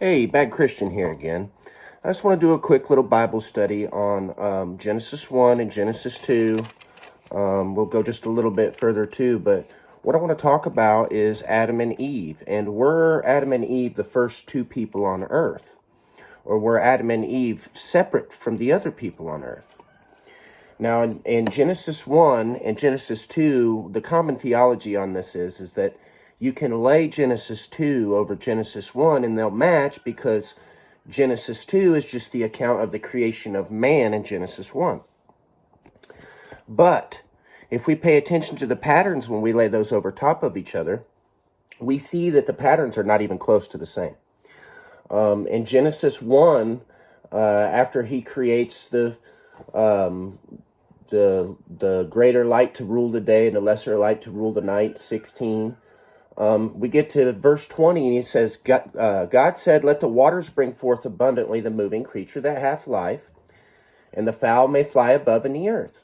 Hey, Bad Christian here again. I just want to do a quick little Bible study on Genesis 1 and Genesis 2. We'll go just a little bit further too, but what I want to talk about is Adam and Eve. And were Adam and Eve the first two people on earth? Or were Adam and Eve separate from the other people on earth? Now, in Genesis 1 and Genesis 2, the common theology on this is that you can lay Genesis 2 over Genesis 1 and they'll match because Genesis 2 is just the account of the creation of man in Genesis 1. But if we pay attention to the patterns when we lay those over top of each other, we see that the patterns are not even close to the same. In Genesis 1, after he creates the greater light to rule the day and the lesser light to rule the night, 16, we get to verse 20, and he says, God said, let the waters bring forth abundantly the moving creature that hath life, and the fowl may fly above in the earth.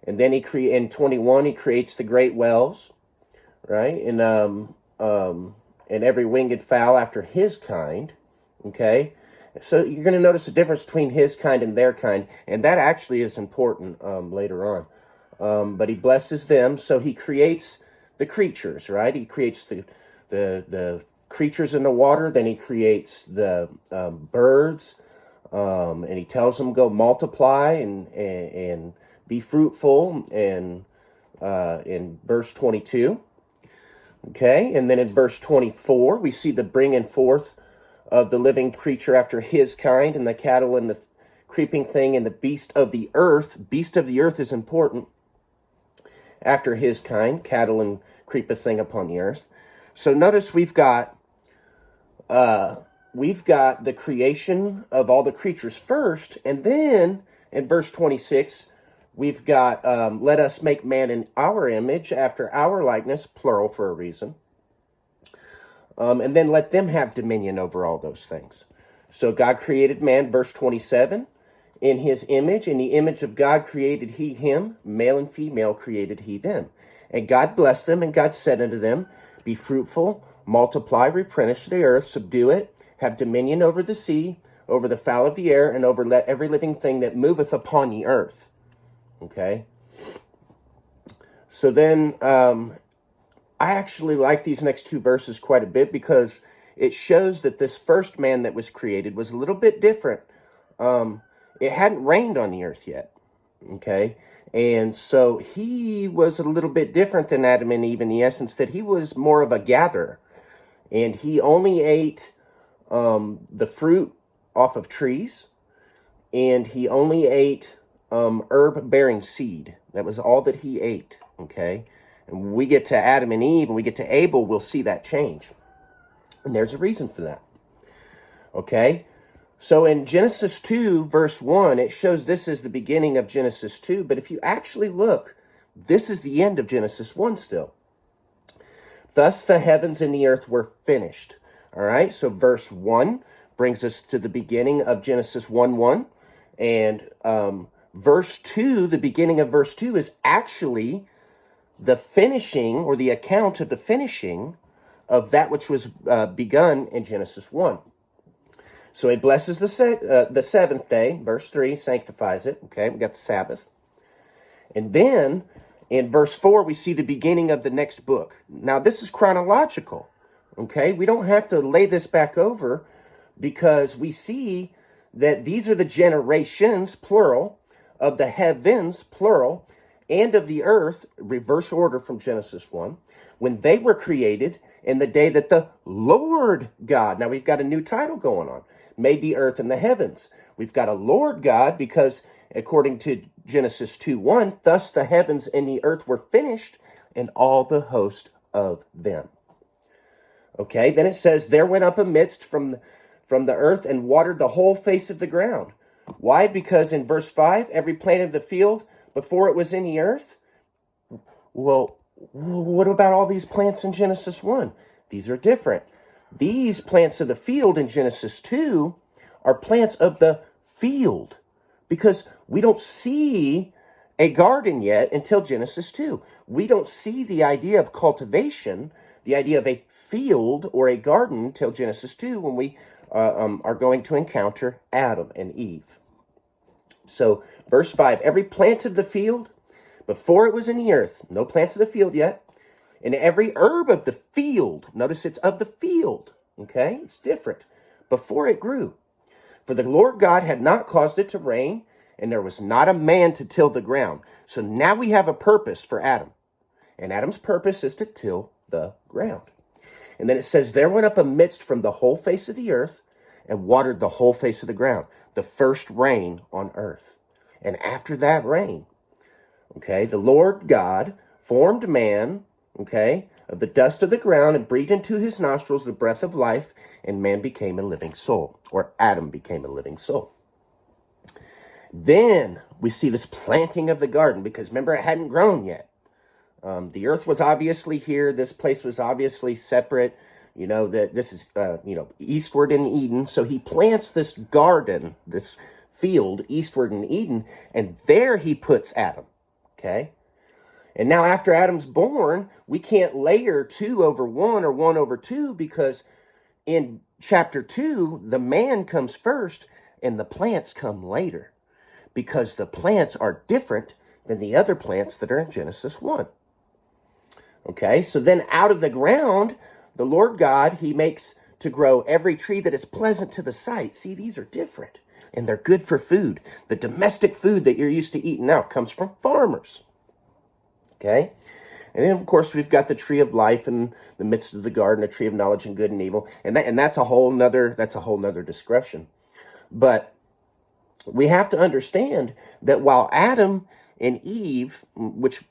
And then in 21, he creates the great whales, right? And every winged fowl after his kind, okay? So you're going to notice the difference between his kind and their kind, and that actually is important later on. But he blesses them, so he creates the creatures, right? He creates the creatures in the water, then he creates the birds, and he tells them go multiply and be fruitful, and in verse 22, okay? And then in verse 24, we see the bringing forth of the living creature after his kind, and the cattle and the creeping thing and the beast of the earth. Beast of the earth is important. After his kind, cattle and creepeth thing upon the earth. So notice we've got the creation of all the creatures first, and then in verse 26, we've got let us make man in our image, after our likeness, plural for a reason. And then let them have dominion over all those things. So God created man, verse 27, in his image. In the image of God created he him, male and female created he them. And God blessed them, and God said unto them, be fruitful, multiply, replenish the earth, subdue it, have dominion over the sea, over the fowl of the air, and over every living thing that moveth upon the earth. Okay? So then, I actually like these next two verses quite a bit because it shows that this first man that was created was a little bit different. It hadn't rained on the earth yet, okay? And so he was a little bit different than Adam and Eve in the essence that he was more of a gatherer. And he only ate the fruit off of trees, and he only ate herb-bearing seed. That was all that he ate, okay? And when we get to Adam and Eve and we get to Abel, we'll see that change. And there's a reason for that. Okay? So in Genesis 2, verse 1, it shows this is the beginning of Genesis 2. But if you actually look, this is the end of Genesis 1 still. Thus the heavens and the earth were finished. All right? So verse 1 brings us to the beginning of Genesis 1:1. And verse 2, the beginning of verse 2 is actually the finishing, or the account of the finishing of that which was begun in Genesis 1. So he blesses the seventh day, verse 3, sanctifies it. Okay, we got the Sabbath. And then in verse 4, we see the beginning of the next book. Now, this is chronological. Okay, we don't have to lay this back over because we see that these are the generations, plural, of the heavens, plural, and of the earth, reverse order from Genesis 1, when they were created in the day that the Lord God, now we've got a new title going on, made the earth and the heavens. We've got a Lord God because according to Genesis 2:1, thus the heavens and the earth were finished, and all the host of them. Okay, then it says, there went up a mist from the earth and watered the whole face of the ground. Why? Because in verse 5, every plant of the field before it was in the earth. Well, what about all these plants in Genesis 1? These are different. These plants of the field in Genesis 2 are plants of the field because we don't see a garden yet until Genesis 2. We don't see the idea of cultivation, the idea of a field or a garden till Genesis 2 when we are going to encounter Adam and Eve. So, verse 5, every plant of the field, before it was in the earth, no plants of the field yet, and every herb of the field, notice it's of the field, okay? It's different, before it grew. For the Lord God had not caused it to rain, and there was not a man to till the ground. So now we have a purpose for Adam. And Adam's purpose is to till the ground. And then it says, there went up a mist from the whole face of the earth and watered the whole face of the ground. The first rain on earth. And after that rain, okay, the Lord God formed man, okay, of the dust of the ground and breathed into his nostrils the breath of life, and man became a living soul, or Adam became a living soul. Then we see this planting of the garden, because remember, it hadn't grown yet. The earth was obviously here. This place was obviously separate. You know, that this is, eastward in Eden. So he plants this garden, this field eastward in Eden, and there he puts Adam, okay? And now after Adam's born, we can't layer 2 over 1 or 1 over 2, because in chapter 2, the man comes first and the plants come later, because the plants are different than the other plants that are in Genesis 1. Okay, so then out of the ground, the Lord God, he makes to grow every tree that is pleasant to the sight. See, these are different, and they're good for food. The domestic food that you're used to eating now comes from farmers. Okay, and then, of course, we've got the tree of life in the midst of the garden, a tree of knowledge and good and evil, and that's a whole nother discussion. But we have to understand that while Adam and Eve, which,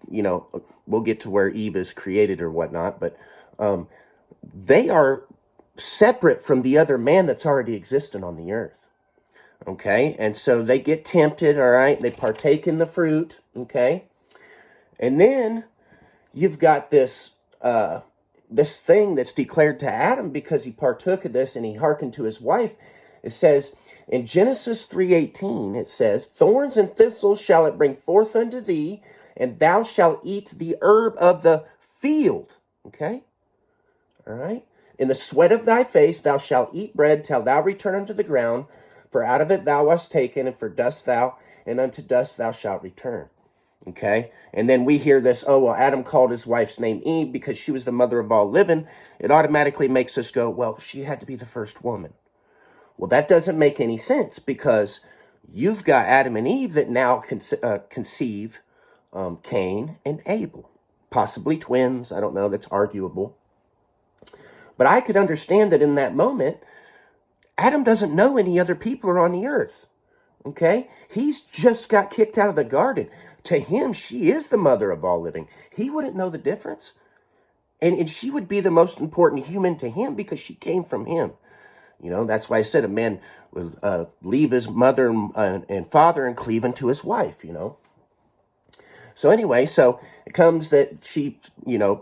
we'll get to where Eve is created or whatnot, but they are separate from the other man that's already existed on the earth. Okay, and so they get tempted, all right? They partake in the fruit, okay? And then you've got this thing that's declared to Adam because he partook of this and he hearkened to his wife. It says in Genesis 3:18, it says, thorns and thistles shall it bring forth unto thee, and thou shalt eat the herb of the field. Okay? All right? In the sweat of thy face thou shalt eat bread till thou return unto the ground, for out of it thou wast taken, and for dust thou, and unto dust thou shalt return. Okay? And then we hear this, oh, well, Adam called his wife's name Eve because she was the mother of all living. It automatically makes us go, well, she had to be the first woman. Well, that doesn't make any sense, because you've got Adam and Eve that now conceive Cain and Abel. Possibly twins. I don't know. That's arguable. But I could understand that in that moment, Adam doesn't know any other people are on the earth. Okay? He's just got kicked out of the garden. To him, she is the mother of all living. He wouldn't know the difference. And she would be the most important human to him because she came from him. That's why I said a man would leave his mother and father and cleave unto his wife, So anyway, so it comes that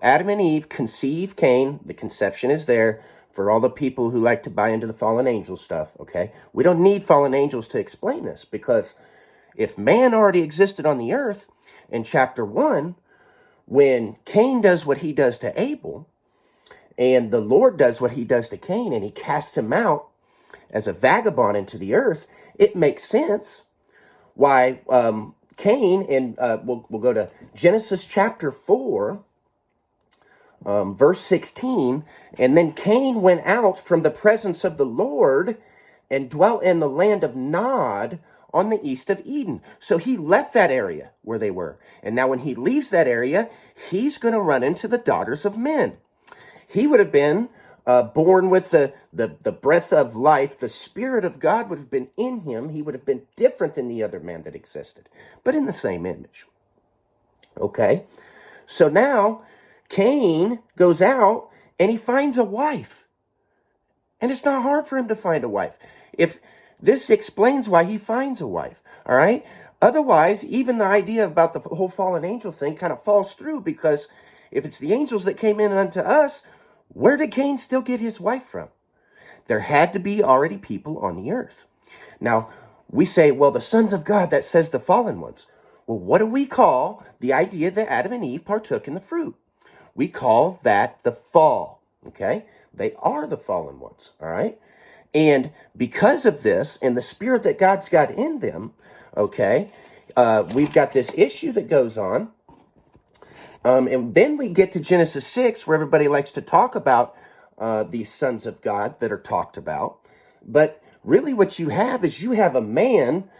Adam and Eve conceive Cain. The conception is there for all the people who like to buy into the fallen angel stuff, okay? We don't need fallen angels to explain this, because if man already existed on the earth in chapter 1, when Cain does what he does to Abel, and the Lord does what he does to Cain, and he casts him out as a vagabond into the earth, it makes sense why Cain, and we'll go to Genesis chapter 4, verse 16, and then Cain went out from the presence of the Lord and dwelt in the land of Nod on the east of Eden. So he left that area where they were. And now when he leaves that area, he's going to run into the daughters of men. He would have been born with the breath of life. The Spirit of God would have been in him. He would have been different than the other man that existed, but in the same image. Okay? So now Cain goes out and he finds a wife. And it's not hard for him to find a wife. If this explains why he finds a wife, all right? Otherwise, even the idea about the whole fallen angel thing kind of falls through, because if it's the angels that came in unto us, where did Cain still get his wife from? There had to be already people on the earth. Now, we say, well, the sons of God, that says the fallen ones. Well, what do we call the idea that Adam and Eve partook in the fruit? We call that the fall, okay? They are the fallen ones, all right? And because of this and the spirit that God's got in them, okay, we've got this issue that goes on. And then we get to Genesis 6, where everybody likes to talk about these sons of God that are talked about. But really what you have is you have a man,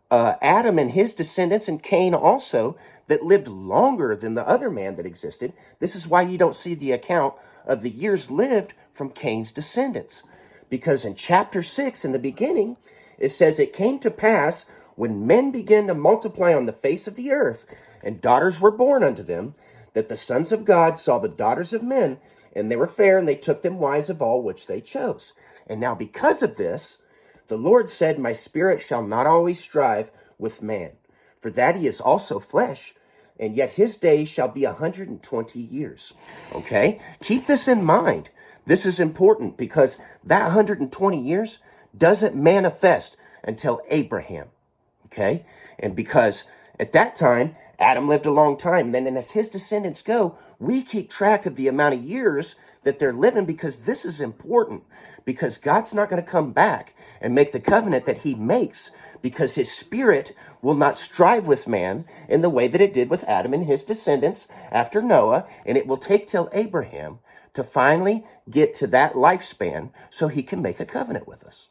Adam and his descendants, and Cain also, that lived longer than the other man that existed. This is why you don't see the account of the years lived from Cain's descendants. Because in chapter 6, in the beginning, it says, "It came to pass when men began to multiply on the face of the earth, and daughters were born unto them, that the sons of God saw the daughters of men, and they were fair, and they took them wives of all which they chose. And now because of this, the Lord said, My spirit shall not always strive with man, for that he is also flesh, and yet his days shall be 120 years. Okay? Keep this in mind. This is important because that 120 years doesn't manifest until Abraham. Okay? And because at that time, Adam lived a long time. And then as his descendants go, we keep track of the amount of years that they're living, because this is important. Because God's not going to come back and make the covenant that he makes, because his spirit will not strive with man in the way that it did with Adam and his descendants after Noah. And it will take till Abraham to finally get to that lifespan so he can make a covenant with us.